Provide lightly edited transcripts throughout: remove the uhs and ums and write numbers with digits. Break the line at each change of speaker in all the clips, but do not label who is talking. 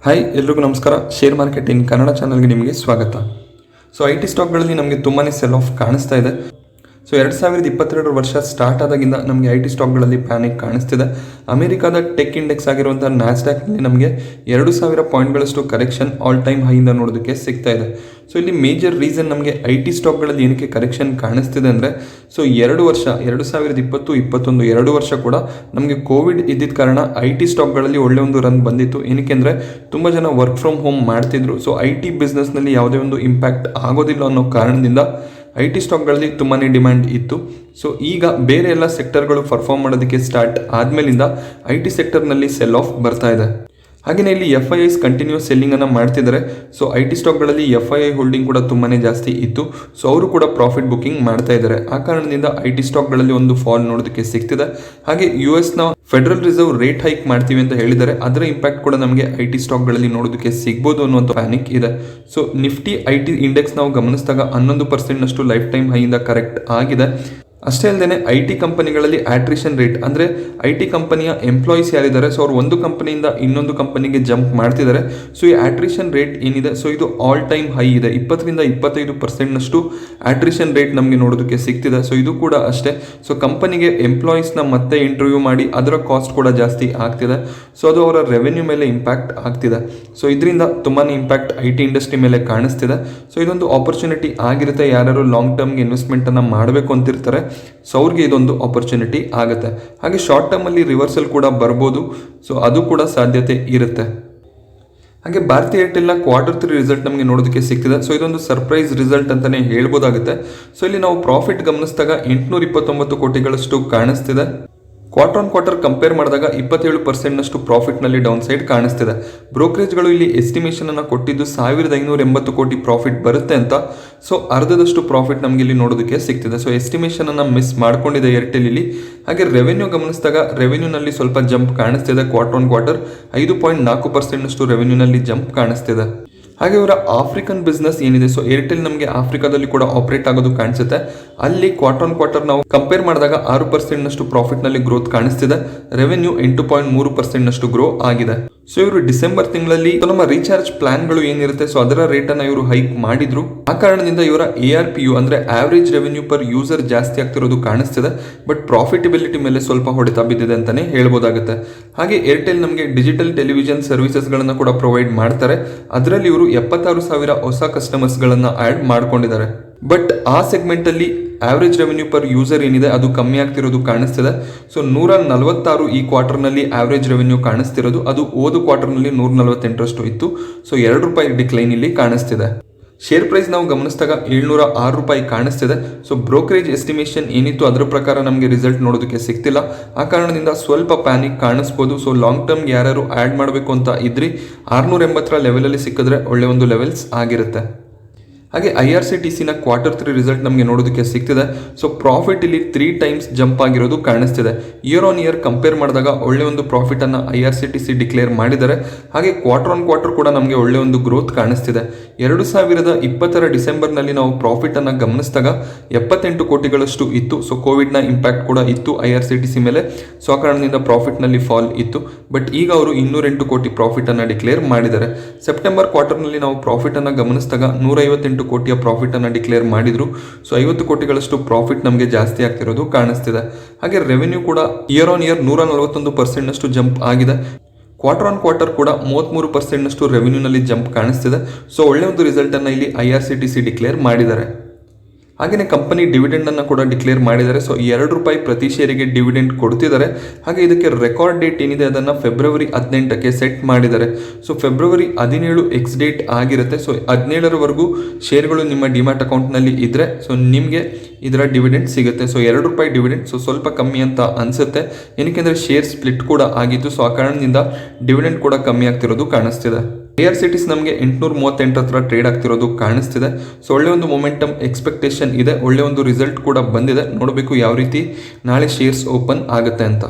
Hi ಎಲ್ರಿಗೂ ನಮಸ್ಕಾರ. Share market in Kannada ಚಾನಲ್ಗೆ ನಿಮಗೆ ಸ್ವಾಗತ. IT ಸ್ಟಾಕ್ಗಳಲ್ಲಿ ನಮಗೆ ತುಂಬಾ ಸೆಲ್ ಆಫ್ ಕಾಣಿಸ್ತಾ ಇದೆ. 2022 ವರ್ಷ ಸ್ಟಾರ್ಟ್ ಆದಾಗಿಂದ ನಮಗೆ IT ಸ್ಟಾಕ್ಗಳಲ್ಲಿ ಪ್ಯಾನಿಕ್ ಕಾಣಿಸ್ತಿದೆ. ಅಮೆರಿಕಾದ ಟೆಕ್ ಇಂಡೆಕ್ಸ್ ಆಗಿರುವಂಥ ನ್ಯಾಸ್ಡ್ಯಾಕ್ನಲ್ಲಿ ನಮಗೆ 2000 ಪಾಯಿಂಟ್ಗಳಷ್ಟು ಕರೆಕ್ಷನ್ ಆಲ್ ಟೈಮ್ ಹೈಯಿಂದ ನೋಡೋದಕ್ಕೆ ಸಿಗ್ತಾ ಇದೆ. ಇಲ್ಲಿ ಮೇಜರ್ ರೀಸನ್ ನಮಗೆ IT ಸ್ಟಾಕ್ಗಳಲ್ಲಿ ಏನಕ್ಕೆ ಕರೆಕ್ಷನ್ ಕಾಣಿಸ್ತಿದೆ ಅಂದರೆ 2 ವರ್ಷ 2020-21 2 ವರ್ಷ ಕೂಡ ನಮಗೆ ಕೋವಿಡ್ ಇದ್ದಿದ್ದ ಕಾರಣ IT ಸ್ಟಾಕ್ಗಳಲ್ಲಿ ಒಳ್ಳೆ ಒಂದು ರನ್ ಬಂದಿತ್ತು. ಏನಕ್ಕೆ ಅಂದರೆ ತುಂಬ ಜನ ವರ್ಕ್ ಫ್ರಮ್ ಹೋಮ್ ಮಾಡ್ತಿದ್ರು. IT ಬಿಸ್ನೆಸ್ನಲ್ಲಿ ಯಾವುದೇ ಒಂದು ಇಂಪ್ಯಾಕ್ಟ್ ಆಗೋದಿಲ್ಲ ಅನ್ನೋ ಕಾರಣದಿಂದ IT ಸ್ಟಾಕ್ಗಳಲ್ಲಿ ತುಂಬಾ ಡಿಮ್ಯಾಂಡ್ ಇತ್ತು. ಈಗ ಬೇರೆ ಎಲ್ಲ ಸೆಕ್ಟರ್ಗಳು ಪರ್ಫಾರ್ಮ್ ಮಾಡೋದಕ್ಕೆ ಸ್ಟಾರ್ಟ್ ಆದಮೇಲಿಂದ IT ಸೆಕ್ಟರ್ನಲ್ಲಿ ಸೆಲ್ ಆಫ್ ಬರ್ತಾ ಇದೆ. ಹಾಗೆಯೇ ಇಲ್ಲಿ FIIs ಕಂಟಿನ್ಯೂಸ್ ಸೆಲ್ಲಿಂಗನ್ನು ಮಾಡ್ತಿದ್ದಾರೆ. IT ಸ್ಟಾಕ್ಗಳಲ್ಲಿ FII ಹೋಲ್ಡಿಂಗ್ ಕೂಡ ತುಂಬಾ ಜಾಸ್ತಿ ಇತ್ತು. ಅವರು ಕೂಡ ಪ್ರಾಫಿಟ್ ಬುಕ್ಕಿಂಗ್ ಮಾಡ್ತಾ ಇದ್ದಾರೆ. ಆ ಕಾರಣದಿಂದ IT ಸ್ಟಾಕ್ಗಳಲ್ಲಿ ಒಂದು ಫಾಲ್ ನೋಡೋದಕ್ಕೆ ಸಿಗ್ತಿದೆ. ಹಾಗೆ US federal reserve rate hike ಮಾಡ್ತೀವಿ ಅಂತ ಹೇಳಿದ್ದಾರೆ. ಅದರ ಇಂಪ್ಯಾಕ್ಟ್ ಕೂಡ ನಮಗೆ IT ಸ್ಟಾಕ್ಗಳಲ್ಲಿ ನೋಡೋದಕ್ಕೆ ಸಿಗ್ಬೋದು ಅನ್ನುವಂಥ ಪ್ಯಾನಿಕ್ ಇದೆ. ನಿಫ್ಟಿ IT ಇಂಡೆಕ್ಸ್ ನಾವು ಗಮನಿಸಿದಾಗ 11% ಲೈಫ್ ಟೈಮ್ ಹೈಯಿಂದ ಕರೆಕ್ಟ್ ಆಗಿದೆ. ಅಷ್ಟೇ ಅಲ್ಲದೆ IT ಕಂಪನಿಗಳಲ್ಲಿ ಆಟ್ರಿಷನ್ ರೇಟ್ ಅಂದರೆ IT ಕಂಪನಿಯ ಎಂಪ್ಲಾಯೀಸ್ ಯಾರಿದ್ದಾರೆ ಅವರು ಒಂದು ಕಂಪನಿಯಿಂದ ಇನ್ನೊಂದು ಕಂಪನಿಗೆ ಜಂಪ್ ಮಾಡ್ತಿದ್ದಾರೆ. ಈ ಆಟ್ರಿಷನ್ ರೇಟ್ ಏನಿದೆ ಇದು ಆಲ್ ಟೈಮ್ ಹೈ ಇದೆ. 20-25% ಆಟ್ರಿಷನ್ ರೇಟ್ ನಮಗೆ ನೋಡೋದಕ್ಕೆ ಸಿಗ್ತಿದೆ. ಇದು ಕೂಡ ಅಷ್ಟೇ. ಕಂಪನಿಗೆ ಎಂಪ್ಲಾಯೀಸ್ನ ಮತ್ತೆ ಇಂಟರ್ವ್ಯೂ ಮಾಡಿ ಅದರ ಕಾಸ್ಟ್ ಕೂಡ ಜಾಸ್ತಿ ಆಗ್ತಿದೆ. ಅದು ಅವರ ರೆವೆನ್ಯೂ ಮೇಲೆ ಇಂಪ್ಯಾಕ್ಟ್ ಆಗ್ತಿದೆ. ಇದರಿಂದ ತುಂಬಾ ಇಂಪ್ಯಾಕ್ಟ್ IT ಇಂಡಸ್ಟ್ರಿ ಮೇಲೆ ಕಾಣಿಸ್ತಿದೆ. ಇದೊಂದು ಆಪರ್ಚುನಿಟಿ ಆಗಿರುತ್ತೆ. ಯಾರು ಲಾಂಗ್ ಟರ್ಮ್ಗೆ ಇನ್ವೆಸ್ಟ್ಮೆಂಟನ್ನು ಮಾಡಬೇಕು ಅಂತಿರ್ತಾರೆ ಅವ್ರಿಗೆ ಇದೊಂದು ಆಪರ್ಚುನಿಟಿ ಆಗುತ್ತೆ. ಹಾಗೆ ಶಾರ್ಟ್ ಟರ್ಮಲ್ಲಿ ರಿವರ್ಸಲ್ ಕೂಡ ಬರ್ಬೋದು. ಅದು ಕೂಡ ಸಾಧ್ಯತೆ ಇರುತ್ತೆ. ಹಾಗೆ ಭಾರತಿ ಏರ್ಟೆಲ್ನ Q3 ರಿಸಲ್ಟ್ ನಮಗೆ ನೋಡೋದಕ್ಕೆ ಸಿಗ್ತಿದೆ. ಇದೊಂದು ಸರ್ಪ್ರೈಸ್ ರಿಸಲ್ಟ್ ಅಂತಲೇ ಹೇಳ್ಬೋದಾಗುತ್ತೆ. ಇಲ್ಲಿ ನಾವು ಪ್ರಾಫಿಟ್ ಗಮನಿಸಿದಾಗ 829 ಕೋಟಿಗಳಷ್ಟು ಕಾಣಿಸ್ತಿದೆ. ಕ್ವಾರ್ಟರ್ ಕಂಪೇರ್ ಮಾಡಿದಾಗ 27% ಪ್ರಾಫಿಟ್ನಲ್ಲಿ ಡೌನ್ ಸೈಡ್ ಕಾಣಿಸ್ತಿದೆ. ಬ್ರೋಕರೇಜ್ಗಳು ಇಲ್ಲಿ ಎಸ್ಟಿಮೇಷನ್ ಅನ್ನು ಕೊಟ್ಟಿದ್ದು 1580 ಕೋಟಿ ಪ್ರಾಫಿಟ್ ಬರುತ್ತೆ ಅಂತ. ಅರ್ಧದಷ್ಟು ಪ್ರಾಫಿಟ್ ನಮಗೆ ಇಲ್ಲಿ ನೋಡೋದಕ್ಕೆ ಸಿಗ್ತಿದೆ. ಎಸ್ಟಿಮೇಷನ್ ಅನ್ನು ಮಿಸ್ ಮಾಡ್ಕೊಂಡಿದೆ ಏರ್ಟೆಲ್ ಇಲ್ಲಿ. ಹಾಗೆ ರೆವೆನ್ಯೂ ಗಮನಿಸಿದಾಗ ರೆವೆನ್ಯೂನಲ್ಲಿ ಸ್ವಲ್ಪ ಜಂಪ್ ಕಾಣಿಸ್ತಿದೆ. ಕ್ವಾರ್ಟರ್ 5.4% ರೆವೆನ್ಯೂನಲ್ಲಿ ಜಂಪ್ ಕಾಣಿಸ್ತಿದೆ. ಹಾಗೆ ಇವರ ಆಫ್ರಿಕನ್ ಬಿಸ್ನೆಸ್ ಏನಿದೆ ಏರ್ಟೆಲ್ ನಮಗೆ ಆಫ್ರಿಕಾದಲ್ಲಿ ಕೂಡ ಆಪರೇಟ್ ಆಗೋದು ಕಾಣಿಸುತ್ತೆ. ಅಲ್ಲಿ ಕ್ವಾರ್ಟರ್ ನಾವು ಕಂಪೇರ್ ಮಾಡಿದಾಗ 6% ಪ್ರಾಫಿಟ್ನಲ್ಲಿ ಗ್ರೋತ್ ಕಾಣಿಸ್ತಿದೆ. ರೆವೆನ್ಯೂ 8.3% ಗ್ರೋ ಆಗಿದೆ. ಇವರು ಡಿಸೆಂಬರ್ ತಿಂಗಳಲ್ಲಿ ನಮ್ಮ ರೀಚಾರ್ಜ್ ಪ್ಲಾನ್ಗಳು ಏನಿರುತ್ತೆ ಅದರ ರೇಟನ್ನು ಇವರು ಹೈಕ್ ಮಾಡಿದ್ರು. ಆ ಕಾರಣದಿಂದ ಇವರ ARPU ಅಂದ್ರೆ ಆವರೇಜ್ ರೆವೆನ್ಯೂ ಪರ್ ಯೂಸರ್ ಜಾಸ್ತಿ ಆಗ್ತಿರೋದು ಕಾಣಿಸ್ತಿದೆ. ಬಟ್ ಪ್ರಾಫಿಟಬಿಲಿಟಿ ಮೇಲೆ ಸ್ವಲ್ಪ ಹೊಡೆತ ಬಿದ್ದಿದೆ ಅಂತಾನೆ ಹೇಳ್ಬೋದಾಗುತ್ತೆ. ಹಾಗೆ ಏರ್ಟೆಲ್ ನಮಗೆ ಡಿಜಿಟಲ್ ಟೆಲಿವಿಷನ್ ಸರ್ವಿಸಸ್ಗಳನ್ನು ಕೂಡ ಪ್ರೊವೈಡ್ ಮಾಡ್ತಾರೆ. ಅದರಲ್ಲಿ ಇವರು 76,000 ಹೊಸ ಕಸ್ಟಮರ್ಸ್ಗಳನ್ನು ಆ್ಯಡ್ ಮಾಡ್ಕೊಂಡಿದ್ದಾರೆ. ಬಟ್ ಆ ಸೆಗ್ಮೆಂಟಲ್ಲಿ ಆವರೇಜ್ ರೆವೆನ್ಯೂ ಪರ್ ಯೂಸರ್ ಏನಿದೆ ಅದು ಕಮ್ಮಿ ಆಗ್ತಿರೋದು ಕಾಣಿಸ್ತಿದೆ. 146 ಈ ಕ್ವಾರ್ಟರ್ನಲ್ಲಿ ಆವರೇಜ್ ರೆವೆನ್ಯೂ ಕಾಣಿಸ್ತಿರೋದು. ಅದು ಹೋದ ಕ್ವಾರ್ಟರ್ನಲ್ಲಿ 148 ಇತ್ತು. ₹2 ಡಿಕ್ಲೈನ್ ಇಲ್ಲಿ ಕಾಣಿಸ್ತಿದೆ. ಶೇರ್ ಪ್ರೈಸ್ ನಾವು ಗಮನಿಸಿದಾಗ ₹706 ಕಾಣಿಸ್ತಿದೆ. ಬ್ರೋಕರೇಜ್ ಎಸ್ಟಿಮೇಷನ್ ಏನಿತ್ತು ಅದರ ಪ್ರಕಾರ ನಮಗೆ ರಿಸಲ್ಟ್ ನೋಡೋದಕ್ಕೆ ಸಿಗ್ತಿಲ್ಲ. ಆ ಕಾರಣದಿಂದ ಸ್ವಲ್ಪ ಪ್ಯಾನಿಕ್ ಕಾಣಿಸ್ಬೋದು. ಲಾಂಗ್ ಟರ್ಮ್ಗೆ ಯಾರು ಆ್ಯಡ್ ಮಾಡಬೇಕು ಅಂತ ಇದ್ರಿ 680 ಲೆವೆಲಲ್ಲಿ ಸಿಕ್ಕಿದ್ರೆ ಒಳ್ಳೆ ಒಂದು ಲೆವೆಲ್ಸ್ ಆಗಿರುತ್ತೆ. ಹಾಗೆ IRCTCನ Q3 ರಿಸಲ್ಟ್ ನಮಗೆ ನೋಡೋದಕ್ಕೆ ಸಿಗ್ತಿದೆ. ಪ್ರಾಫಿಟ್ ಇಲ್ಲಿ 3 ಟೈಮ್ಸ್ ಜಂಪ್ ಆಗಿರೋದು ಕಾಣಿಸ್ತಿದೆ. ಇಯರ್ ಆನ್ ಇಯರ್ ಕಂಪೇರ್ ಮಾಡಿದಾಗ ಒಳ್ಳೆ ಒಂದು ಪ್ರಾಫಿಟ್ ಅನ್ನು IRCTC ಡಿಕ್ಲೇರ್ ಮಾಡಿದ್ದಾರೆ. ಹಾಗೆ ಕ್ವಾರ್ಟರ್ ಕೂಡ ನಮಗೆ ಒಳ್ಳೆ ಒಂದು ಗ್ರೋತ್ ಕಾಣಿಸ್ತಿದೆ. 2020 ಡಿಸೆಂಬರ್ನಲ್ಲಿ ನಾವು ಪ್ರಾಫಿಟ್ ಅನ್ನು ಗಮನಿಸಿದಾಗ 78 ಕೋಟಿಗಳಷ್ಟು ಇತ್ತು. ಕೋವಿಡ್ನ ಇಂಪ್ಯಾಕ್ಟ್ ಕೂಡ ಇತ್ತು IRCTC ಮೇಲೆ. ಆ ಕಾರಣದಿಂದ ಪ್ರಾಫಿಟ್ನಲ್ಲಿ ಫಾಲ್ ಇತ್ತು. ಬಟ್ ಈಗ ಅವರು 208 ಕೋಟಿ ಪ್ರಾಫಿಟ್ ಅನ್ನು ಡಿಕ್ಲೇರ್ ಮಾಡಿದ್ದಾರೆ. ಸೆಪ್ಟೆಂಬರ್ ಕ್ವಾರ್ಟರ್ನಲ್ಲಿ ನಾವು ಪ್ರಾಫಿಟ್ ಅನ್ನು ಗಮನಿಸಿದಾಗ 158 ಕೋಟಿಯ ಪ್ರಾಫಿಟ್ ಅನ್ನು ಡಿಕ್ಲೇರ್ ಮಾಡಿದ್ರು. 50 ಕೋಟಿಗಳಷ್ಟು ಪ್ರಾಫಿಟ್ ನಮಗೆ ಜಾಸ್ತಿ ಆಗ್ತಿರೋದು ಕಾಣಿಸ್ತಿದೆ. ಹಾಗೆ ರೆವೆನ್ಯೂ ಕೂಡ ಇಯರ್ ಆನ್ ಇಯರ್ 141% ಜಂಪ್ ಆಗಿದೆ. ಕ್ವಾರ್ಟರ್ ಕೂಡ 33% ರೆವೆನ್ಯೂನಲ್ಲಿ ಜಂಪ್ ಕಾಣಿಸ್ತಿದೆ. ಒಳ್ಳೆ ಒಂದು ರಿಸಲ್ಟ್ ಅನ್ನು ಇಲ್ಲಿ IRCTC ಡಿಕ್ಲೇರ್ ಮಾಡಿದ್ದಾರೆ. ಹಾಗೆಯೇ ಕಂಪನಿ ಡಿವಿಡೆಂಡ್ ಅನ್ನು ಕೂಡ ಡಿಕ್ಲೇರ್ ಮಾಡಿದ್ದಾರೆ. ₹2 ಪ್ರತಿ ಶೇರಿಗೆ ಡಿವಿಡೆಂಡ್ ಕೊಡ್ತಿದ್ದಾರೆ. ಹಾಗೆ ಇದಕ್ಕೆ ರೆಕಾರ್ಡ್ ಡೇಟ್ ಏನಿದೆ ಅದನ್ನು ಫೆಬ್ರವರಿ 18ಕ್ಕೆ ಸೆಟ್ ಮಾಡಿದ್ದಾರೆ. ಫೆಬ್ರವರಿ 17 ಎಕ್ಸ್ ಡೇಟ್ ಆಗಿರುತ್ತೆ. 17ರವರೆಗೂ ಶೇರ್ಗಳು ನಿಮ್ಮ ಡಿಮ್ಯಾಟ್ ಅಕೌಂಟ್ನಲ್ಲಿ ಇದ್ದರೆ ನಿಮಗೆ ಇದರ ಡಿವಿಡೆಂಡ್ ಸಿಗುತ್ತೆ. ₹2 ಡಿವಿಡೆಂಡ್ ಸ್ವಲ್ಪ ಕಮ್ಮಿ ಅಂತ ಅನಿಸುತ್ತೆ. ಏನಕ್ಕೆಂದರೆ ಶೇರ್ ಸ್ಪ್ಲಿಟ್ ಕೂಡ ಆಗಿತ್ತು. ಆ ಕಾರಣದಿಂದ ಡಿವಿಡೆಂಡ್ ಕೂಡ ಕಮ್ಮಿ ಆಗ್ತಿರೋದು ಕಾಣಿಸ್ತಿದೆ. IRCTC ನಮಗೆ 838 ಹತ್ರ ಟ್ರೇಡ್ ಆಗ್ತಿರೋದು ಕಾಣಿಸ್ತಿದೆ. ಒಳ್ಳೆ ಒಂದು ಮೊಮೆಂಟಮ್ ಎಕ್ಸ್ಪೆಕ್ಟೇಷನ್ ಇದೆ. ಒಳ್ಳೆ ಒಂದು ರಿಸಲ್ಟ್ ಕೂಡ ಬಂದಿದೆ. ನೋಡಬೇಕು ಯಾವ ರೀತಿ ನಾಳೆ ಶೇರ್ಸ್ ಓಪನ್ ಆಗುತ್ತೆ ಅಂತ.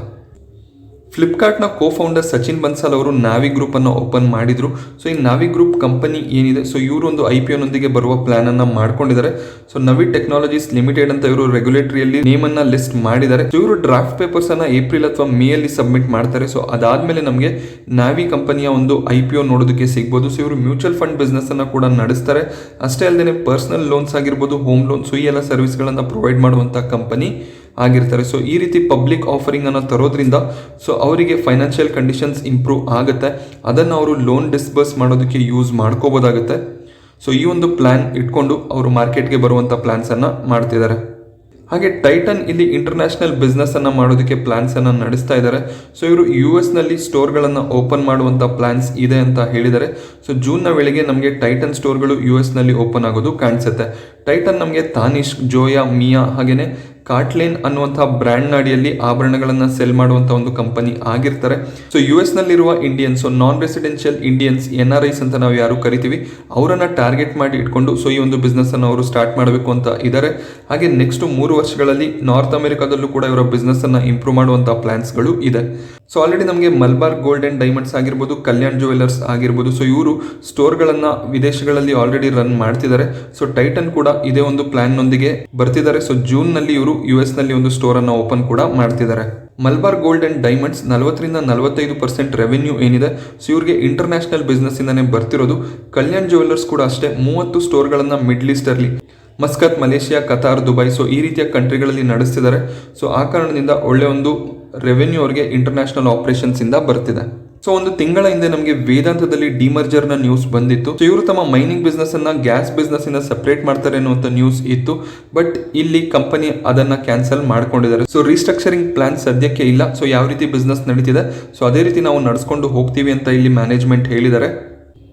ಫ್ಲಿಪ್ಕಾರ್ಟ್ನ ಕೋ ಫೌಂಡರ್ ಸಚಿನ್ ಬನ್ಸಾಲ್ ಅವರು ನಾವಿ ಗ್ರೂಪ್ ಅನ್ನು ಓಪನ್ ಮಾಡಿದ್ರು. ಸೊ ಈ ನಾವಿ ಗ್ರೂಪ್ ಕಂಪನಿ ಏನಿದೆ, ಸೊ ಇವರು ಒಂದು IPO ನೊಂದಿಗೆ ಬರುವ ಪ್ಲಾನ್ ಅನ್ನ ಮಾಡ್ಕೊಂಡಿದ್ದಾರೆ. ಸೊ ನವಿ ಟೆಕ್ನಾಲಜೀಸ್ ಲಿಮಿಟೆಡ್ ಅಂತ ಇವರು ರೆಗ್ಯುಲೇಟರಿಯಲ್ಲಿ ನೇಮ್ ಅನ್ನ ಲಿಸ್ಟ್ ಮಾಡಿದ್ದಾರೆ. ಸೊ ಇವರು ಡ್ರಾಫ್ಟ್ ಪೇಪರ್ಸ್ ಅನ್ನ ಏಪ್ರಿಲ್ ಅಥವಾ ಮೇ ಅಲ್ಲಿ ಸಬ್ಮಿಟ್ ಮಾಡ್ತಾರೆ. ಸೊ ಅದಾದ್ಮೇಲೆ ನಮಗೆ ನಾವಿ ಕಂಪನಿಯ ಒಂದು IPO ನೋಡೋದಕ್ಕೆ ಸಿಗ್ಬೋದು. ಸೊ ಇವರು ಮ್ಯೂಚುವಲ್ ಫಂಡ್ ಬಿಸ್ನೆಸ್ ಅನ್ನ ಕೂಡ ನಡೆಸ್ತಾರೆ. ಅಷ್ಟೇ ಅಲ್ಲದೆ ಪರ್ಸನಲ್ ಲೋನ್ಸ್ ಆಗಿರ್ಬೋದು, ಹೋಮ್ ಲೋನ್, ಸೊ ಈ ಎಲ್ಲ ಸರ್ವಿಸ್ಗಳನ್ನ ಪ್ರೊವೈಡ್ ಮಾಡುವಂತ ಕಂಪನಿ ಆಗಿರ್ತಾರೆ. ಸೊ ಈ ರೀತಿ ಪಬ್ಲಿಕ್ ಆಫರಿಂಗ್ ಅನ್ನು ತರೋದ್ರಿಂದ ಸೊ ಅವರಿಗೆ ಫೈನಾನ್ಷಿಯಲ್ ಕಂಡೀಷನ್ಸ್ ಇಂಪ್ರೂವ್ ಆಗುತ್ತೆ. ಅದನ್ನು ಅವರು ಲೋನ್ ಡಿಸ್ಬರ್ಸ್ ಮಾಡೋದಕ್ಕೆ ಯೂಸ್ ಮಾಡ್ಕೋಬೋದಾಗುತ್ತೆ. ಸೊ ಈ ಒಂದು ಪ್ಲಾನ್ ಇಟ್ಕೊಂಡು ಅವರು ಮಾರ್ಕೆಟ್ಗೆ ಬರುವಂಥ ಪ್ಲಾನ್ಸನ್ನು ಮಾಡ್ತಿದ್ದಾರೆ. ಹಾಗೆ ಟೈಟನ್ ಇಲ್ಲಿ ಇಂಟರ್ನ್ಯಾಷನಲ್ ಬಿಸ್ನೆಸ್ ಅನ್ನ ಮಾಡೋದಕ್ಕೆ ಪ್ಲಾನ್ಸ್ ಅನ್ನ ನಡೆಸ್ತಾ ಇದ್ದಾರೆ. ಸೊ ಇವರು US ನಲ್ಲಿ ಸ್ಟೋರ್ಗಳನ್ನು ಓಪನ್ ಮಾಡುವಂತ ಪ್ಲಾನ್ಸ್ ಇದೆ ಅಂತ ಹೇಳಿದ್ದಾರೆ. ಸೊ ಜೂನ್ನ ವೇಳೆಗೆ ನಮಗೆ ಟೈಟನ್ ಸ್ಟೋರ್ಗಳು US ನಲ್ಲಿ ಓಪನ್ ಆಗೋದು ಕಾಣಿಸುತ್ತೆ. ಟೈಟನ್ ನಮಗೆ ತಾನಿಷ್, ಜೋಯಾ, ಮಿಯಾ ಹಾಗೇನೆ ಕಾರ್ಟ್ಲೇನ್ ಅನ್ನುವಂತಹ ಬ್ರ್ಯಾಂಡ್ ಅಡಿಯಲ್ಲಿ ಆಭರಣಗಳನ್ನು ಸೆಲ್ ಮಾಡುವಂತಹ ಒಂದು ಕಂಪನಿ ಆಗಿರ್ತಾರೆ. ಸೊ US ನಲ್ಲಿರುವ ಇಂಡಿಯನ್ಸ್, ನಾನ್ ರೆಸಿಡೆನ್ಷಿಯಲ್ ಇಂಡಿಯನ್ಸ್, NRIs ಅಂತ ನಾವು ಯಾರು ಕರಿತೀವಿ, ಅವರನ್ನ ಟಾರ್ಗೆಟ್ ಮಾಡಿ ಇಟ್ಕೊಂಡು ಸೊ ಈ ಒಂದು ಬಿಸ್ನೆಸ್ ಅನ್ನು ಅವರು ಸ್ಟಾರ್ಟ್ ಮಾಡಬೇಕು ಅಂತ ಇದ್ದಾರೆ. ಹಾಗೆ ನೆಕ್ಸ್ಟ್ 3 ವರ್ಷಗಳಲ್ಲಿ ನಾರ್ತ್ ಅಮೆರಿಕಾದಲ್ಲೂ ಕೂಡ ಇವರ ಬಿಸ್ನೆಸ್ ಅನ್ನ ಇಂಪ್ರೂವ್ ಮಾಡುವಂತಹ ಪ್ಲಾನ್ಸ್ಗಳು ಇದೆ. ಸೊ ಆಲ್ರೆಡಿ ನಮಗೆ ಮಲ್ಬಾರ್ ಗೋಲ್ಡ್ ಅಂಡ್ ಡೈಮಂಡ್ಸ್ ಆಗಿರ್ಬೋದು, ಕಲ್ಯಾಣ್ ಜ್ಯುವೆಲರ್ಸ್ ಆಗಿರ್ಬೋದು, ಸೊ ಇವರು ಸ್ಟೋರ್ಗಳನ್ನ ವಿದೇಶಗಳಲ್ಲಿ ಆಲ್ರೆಡಿ ರನ್ ಮಾಡ್ತಿದ್ದಾರೆ. ಸೊ ಟೈಟನ್ ಕೂಡ ಇದೇ ಒಂದು ಪ್ಲಾನ್ ನೊಂದಿಗೆ ಬರ್ತಿದ್ದಾರೆ. ಸೊ ಜೂನ್ ನಲ್ಲಿ ಇವರು US ನಲ್ಲಿ ಒಂದು ಸ್ಟೋರ್ ಅನ್ನ ಓಪನ್ ಕೂಡ ಮಾಡ್ತಿದ್ದಾರೆ. Malabar gold and diamonds 40-45% revenue ಏನಿದೆ, ಸೊ ಇವ್ರಿಗೆ ಇಂಟರ್ನ್ಯಾಷನಲ್ ಬಿಸ್ನೆಸ್ ಇಂದಾನೆ ಬರ್ತಿರೋದು. ಕಲ್ಯಾಣ್ ಜ್ಯುವೆಲರ್ಸ್ ಕೂಡ ಅಷ್ಟೇ 30 ಸ್ಟೋರ್ಗಳನ್ನ ಮಿಡ್ಲ್ ಈಸ್ಟ್ ಅಲ್ಲಿ Muscat, Malaysia, Qatar, Dubai, so ಈ ರೀತಿಯ ಕಂಟ್ರಿಗಳಲ್ಲಿ ನಡೆಸ್ತಿದ್ದಾರೆ. ಸೊ ಆ ಕಾರಣದಿಂದ ಒಳ್ಳೆ ಒಂದು ರೆವೆನ್ಯೂ ಅವರಿಗೆ ಇಂಟರ್ನ್ಯಾಷನಲ್ ಆಪರೇಷನ್ಸ್ ಇಂದ ಬರ್ತಿದೆ. ಸೊ ಒಂದು ತಿಂಗಳ ಹಿಂದೆ ನಮಗೆ ವೇದಾಂತದಲ್ಲಿ ಡಿಮರ್ಜರ್ ನ ನ್ಯೂಸ್ ಬಂದಿತ್ತು. ಸೊ ಇವರು ತಮ್ಮ ಮೈನಿಂಗ್ ಬಿಸ್ನೆಸ್ ಅನ್ನ ಗ್ಯಾಸ್ ಬಿಸ್ನೆಸ್ ಇಂದ ಸೆಪರೇಟ್ ಮಾಡ್ತಾರೆ ಅನ್ನುವಂತ ನ್ಯೂಸ್ ಇತ್ತು. ಬಟ್ ಇಲ್ಲಿ ಕಂಪನಿ ಅದನ್ನ ಕ್ಯಾನ್ಸಲ್ ಮಾಡ್ಕೊಂಡಿದ್ದಾರೆ. ಸೊ ರೀಸ್ಟ್ರಕ್ಚರಿಂಗ್ ಪ್ಲಾನ್ ಸದ್ಯಕ್ಕೆ ಇಲ್ಲ. ಸೊ ಯಾವ ರೀತಿ ಬಿಸ್ನೆಸ್ ನಡೀತಿದೆ, ಸೊ ಅದೇ ರೀತಿ ನಾವು ನಡೆಸ್ಕೊಂಡು ಹೋಗ್ತೀವಿ ಅಂತ ಇಲ್ಲಿ ಮ್ಯಾನೇಜ್ಮೆಂಟ್ ಹೇಳಿದ್ದಾರೆ.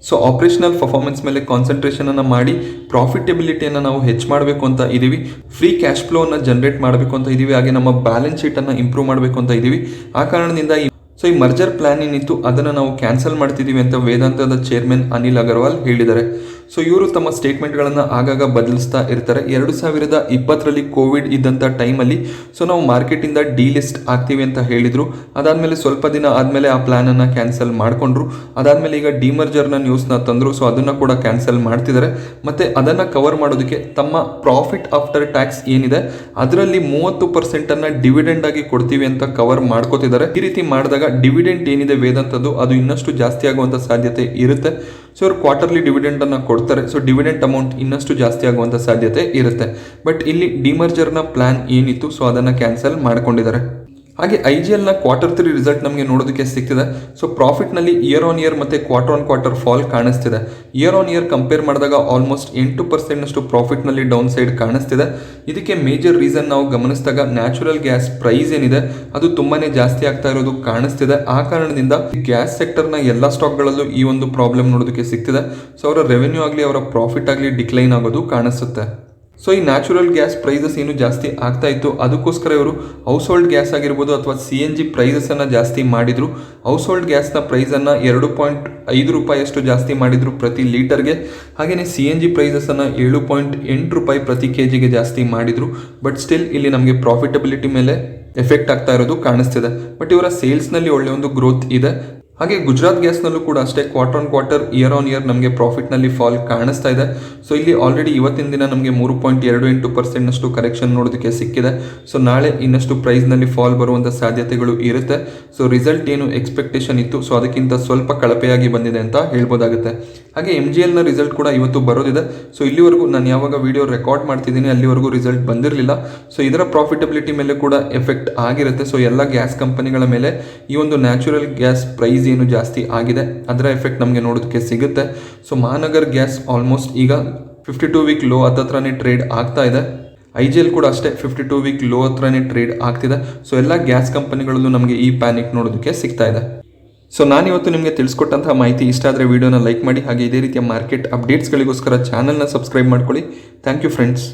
ಸೊ ಆಪರೇಷನಲ್ ಪರ್ಫಾರ್ಮೆನ್ಸ್ ಮೇಲೆ ಕಾನ್ಸಂಟ್ರೇಷನ್ ಅನ್ನ ಮಾಡಿ ಪ್ರಾಫಿಟಬಿಲಿಟಿಯನ್ನು ನಾವು ಹೆಚ್ಚು ಮಾಡಬೇಕು ಅಂತ ಇದೀವಿ. ಫ್ರೀ ಕ್ಯಾಶ್ ಫ್ಲೋ ಅನ್ನ ಜನರೇಟ್ ಮಾಡಬೇಕು ಅಂತ ಇದೀವಿ. ಹಾಗೆ ನಮ್ಮ ಬ್ಯಾಲೆನ್ಸ್ ಶೀಟ್ ಅನ್ನ ಇಂಪ್ರೂವ್ ಮಾಡಬೇಕು ಅಂತ ಇದೀವಿ. ಆ ಕಾರಣದಿಂದ ಈ ಮರ್ಜರ್ ಪ್ಲಾನ್ ಏನಿತ್ತು ಅದನ್ನು ನಾವು ಕ್ಯಾನ್ಸಲ್ ಮಾಡ್ತಿದ್ದೀವಿ ಅಂತ ವೇದಾಂತದ ಚೇರ್ಮನ್ ಅನಿಲ್ ಅಗರ್ವಾಲ್ ಹೇಳಿದ್ದಾರೆ. ಸೊ ಇವರು ತಮ್ಮ ಸ್ಟೇಟ್ಮೆಂಟ್ಗಳನ್ನು ಆಗಾಗ ಬದಲಿಸ್ತಾ ಇರ್ತಾರೆ. 2020ರಲ್ಲಿ ಕೋವಿಡ್ ಇದ್ದಂಥ ಟೈಮಲ್ಲಿ ಸೊ ನಾವು ಮಾರ್ಕೆಟಿಂದ ಡಿಲಿಸ್ಟ್ ಆಗ್ತೀವಿ ಅಂತ ಹೇಳಿದರು. ಅದಾದಮೇಲೆ ಸ್ವಲ್ಪ ದಿನ ಆದಮೇಲೆ ಆ ಪ್ಲ್ಯಾನನ್ನು ಕ್ಯಾನ್ಸಲ್ ಮಾಡಿಕೊಂಡ್ರು. ಅದಾದಮೇಲೆ ಈಗ ಡಿಮರ್ಜರ್ನ ನ್ಯೂಸ್ನ ತಂದರು. ಸೊ ಅದನ್ನು ಕೂಡ ಕ್ಯಾನ್ಸಲ್ ಮಾಡ್ತಿದ್ದಾರೆ. ಮತ್ತು ಅದನ್ನು ಕವರ್ ಮಾಡೋದಕ್ಕೆ ತಮ್ಮ ಪ್ರಾಫಿಟ್ ಆಫ್ಟರ್ ಟ್ಯಾಕ್ಸ್ ಏನಿದೆ ಅದರಲ್ಲಿ 30% ಡಿವಿಡೆಂಡ್ ಆಗಿ ಕೊಡ್ತೀವಿ ಅಂತ ಕವರ್ ಮಾಡ್ಕೋತಿದ್ದಾರೆ. ಈ ರೀತಿ ಮಾಡಿದಾಗ ಡಿವಿಡೆಂಟ್ ಏನಿದೆ ವೇದಾಂತದ್ದು ಅದು ಇನ್ನಷ್ಟು ಜಾಸ್ತಿ ಆಗುವಂಥ ಸಾಧ್ಯತೆ ಇರುತ್ತೆ. ಸೊ ಇವರು ಕ್ವಾರ್ಟರ್ಲಿ ಡಿವಿಡೆಂಟ್ ಅನ್ನು ಕೊಡ್ತಾರೆ. ಸೊ ಡಿವಿಡೆಂಟ್ ಅಮೌಂಟ್ ಇನ್ನಷ್ಟು ಜಾಸ್ತಿ ಆಗುವಂಥ ಸಾಧ್ಯತೆ ಇರುತ್ತೆ. ಬಟ್ ಇಲ್ಲಿ ಡಿಮರ್ಜರ್ನ ಪ್ಲಾನ್ ಏನಿತ್ತು ಸೊ ಅದನ್ನು ಕ್ಯಾನ್ಸಲ್ ಮಾಡ್ಕೊಂಡಿದ್ದಾರೆ. ಹಾಗೆ IGLನ Q3 ರಿಸಲ್ಟ್ ನಮಗೆ ನೋಡೋದಕ್ಕೆ ಸಿಗ್ತಿದೆ. ಸೊ ಪ್ರಾಫಿಟ್ನಲ್ಲಿ ಇಯರ್ ಆನ್ ಇಯರ್ ಮತ್ತು ಕ್ವಾರ್ಟರ್ ಫಾಲ್ ಕಾಣಿಸ್ತಿದೆ. ಇಯರ್ ಆನ್ ಇಯರ್ ಕಂಪೇರ್ ಮಾಡಿದಾಗ ಆಲ್ಮೋಸ್ಟ್ 8% ಪ್ರಾಫಿಟ್ನಲ್ಲಿ ಡೌನ್ ಸೈಡ್ ಕಾಣಿಸ್ತಿದೆ. ಇದಕ್ಕೆ ಮೇಜರ್ ರೀಸನ್ ನಾವು ಗಮನಿಸಿದಾಗ ನ್ಯಾಚುರಲ್ ಗ್ಯಾಸ್ ಪ್ರೈಸ್ ಏನಿದೆ ಅದು ತುಂಬಾ ಜಾಸ್ತಿ ಆಗ್ತಾ ಇರೋದು ಕಾಣಿಸ್ತಿದೆ. ಆ ಕಾರಣದಿಂದ ಗ್ಯಾಸ್ ಸೆಕ್ಟರ್ನ ಎಲ್ಲ ಸ್ಟಾಕ್ಗಳಲ್ಲೂ ಈ ಒಂದು ಪ್ರಾಬ್ಲಮ್ ನೋಡೋದಕ್ಕೆ ಸಿಗ್ತಿದೆ. ಸೊ ಅವರ ರೆವೆನ್ಯೂ ಆಗಲಿ ಅವರ ಪ್ರಾಫಿಟ್ ಆಗಲಿ ಡಿಕ್ಲೈನ್ ಆಗೋದು ಕಾಣಿಸುತ್ತೆ. ಸೊ ಈ ನ್ಯಾಚುರಲ್ ಗ್ಯಾಸ್ ಪ್ರೈಸಸ್ ಏನು ಜಾಸ್ತಿ ಆಗ್ತಾ ಇತ್ತು ಅದಕ್ಕೋಸ್ಕರ ಇವರು ಹೌಸ್ ಹೋಲ್ಡ್ ಗ್ಯಾಸ್ ಆಗಿರ್ಬೋದು ಅಥವಾ CNG ಪ್ರೈಸಸನ್ನು ಜಾಸ್ತಿ ಮಾಡಿದರು. ಹೌಸ್ ಹೋಲ್ಡ್ ಗ್ಯಾಸ್ನ ಪ್ರೈಸನ್ನು 2.5 ರೂಪಾಯಿಯಷ್ಟು ಜಾಸ್ತಿ ಮಾಡಿದರು ಪ್ರತಿ ಲೀಟರ್ಗೆ. ಹಾಗೆಯೇ CNG ಪ್ರೈಸಸನ್ನು 7.8 ರೂಪಾಯಿ ಪ್ರತಿ KGಗೆ ಜಾಸ್ತಿ ಮಾಡಿದರು. ಬಟ್ ಸ್ಟಿಲ್ ಇಲ್ಲಿ ನಮಗೆ ಪ್ರಾಫಿಟಬಿಲಿಟಿ ಮೇಲೆ ಎಫೆಕ್ಟ್ ಆಗ್ತಾ ಇರೋದು ಕಾಣಿಸ್ತಿದೆ. ಬಟ್ ಇವರ ಸೇಲ್ಸ್ನಲ್ಲಿ ಒಳ್ಳೆಯ ಒಂದು ಗ್ರೋತ್ ಇದೆ. ಹಾಗೆ ಗುಜರಾತ್ ಗ್ಯಾಸ್ನಲ್ಲೂ ಕೂಡ ಅಷ್ಟೇ ಕ್ವಾರ್ಟರ್ ಇಯರ್ ಆನ್ ಇಯರ್ ನಮಗೆ ಪ್ರಾಫಿಟ್ನಲ್ಲಿ ಫಾಲ್ ಕಾಣಿಸ್ತಾ ಇದೆ. ಸೊ ಇಲ್ಲಿ ಆಲ್ರೆಡಿ ಇವತ್ತಿನ ದಿನ ನಮಗೆ 3.28% ಕರೆಕ್ಷನ್ ನೋಡೋದಕ್ಕೆ ಸಿಕ್ಕಿದೆ. ಸೊ ನಾಳೆ ಇನ್ನಷ್ಟು ಪ್ರೈಸ್ನಲ್ಲಿ ಫಾಲ್ ಬರುವಂಥ ಸಾಧ್ಯತೆಗಳು ಇರುತ್ತೆ. ಸೊ ರಿಸಲ್ಟ್ ಏನು ಎಕ್ಸ್ಪೆಕ್ಟೇಷನ್ ಇತ್ತು ಸೊ ಅದಕ್ಕಿಂತ ಸ್ವಲ್ಪ ಕಳಪೆಯಾಗಿ ಬಂದಿದೆ ಅಂತ ಹೇಳ್ಬೋದಾಗುತ್ತೆ. ಹಾಗೆ MGLನ ರಿಸಲ್ಟ್ ಕೂಡ ಇವತ್ತು ಬರೋದಿದೆ. ಸೊ ಇಲ್ಲಿವರೆಗೂ ನಾನು ಯಾವಾಗ ವಿಡಿಯೋ ರೆಕಾರ್ಡ್ ಮಾಡ್ತಿದ್ದೀನಿ ಅಲ್ಲಿವರೆಗೂ ರಿಸಲ್ಟ್ ಬಂದಿರಲಿಲ್ಲ. ಸೊ ಇದರ ಪ್ರಾಫಿಟಬಿಲಿಟಿ ಮೇಲೆ ಕೂಡ ಎಫೆಕ್ಟ್ ಆಗಿರುತ್ತೆ. ಸೊ ಎಲ್ಲ ಗ್ಯಾಸ್ ಕಂಪನಿಗಳ ಮೇಲೆ ಈ ಒಂದು ನ್ಯಾಚುರಲ್ ಗ್ಯಾಸ್ ಪ್ರೈಸ್ ಏನು ಜಾಸ್ತಿ ಆಗಿದೆ ಅದರ ಎಫೆಕ್ಟ್ ನಮಗೆ ನೋಡೋದಕ್ಕೆ ಸಿಗುತ್ತೆ. ಸೊ ಮಹಾನಗರ್ ಗ್ಯಾಸ್ ಆಲ್ಮೋಸ್ಟ್ ಈಗ 52 ವೀಕ್ ಲೋ ಹತ್ರನೇ ಟ್ರೇಡ್ ಆಗ್ತಾ ಇದೆ. IGL ಕೂಡ ಅಷ್ಟೇ 52 ವೀಕ್ ಲೋ ಹತ್ರನೇ ಟ್ರೇಡ್ ಆಗ್ತಿದೆ. ಸೊ ಎಲ್ಲ ಗ್ಯಾಸ್ ಕಂಪನಿಗಳಲ್ಲೂ ನಮಗೆ ಈ ಪ್ಯಾನಿಕ್ ನೋಡೋದಕ್ಕೆ ಸಿಗ್ತಾ ಇದೆ. ಸೊ ನಾನಿವತ್ತು ನಿಮಗೆ ತಿಳಿಸ್ಕೊಟ್ಟಂತಹ ಮಾಹಿತಿ ಇಷ್ಟ ಆದರೆ ವಿಡಿಯೋನ ಲೈಕ್ ಮಾಡಿ. ಹಾಗೆ ಇದೇ ರೀತಿಯ ಮಾರ್ಕೆಟ್ ಅಪ್ಡೇಟ್ಸ್ಗಳಿಗೋಸ್ಕರ ಚಾನಲ್ನ ಸಬ್ಸ್ಕ್ರೈಬ್ ಮಾಡ್ಕೊಳ್ಳಿ. Thank you friends.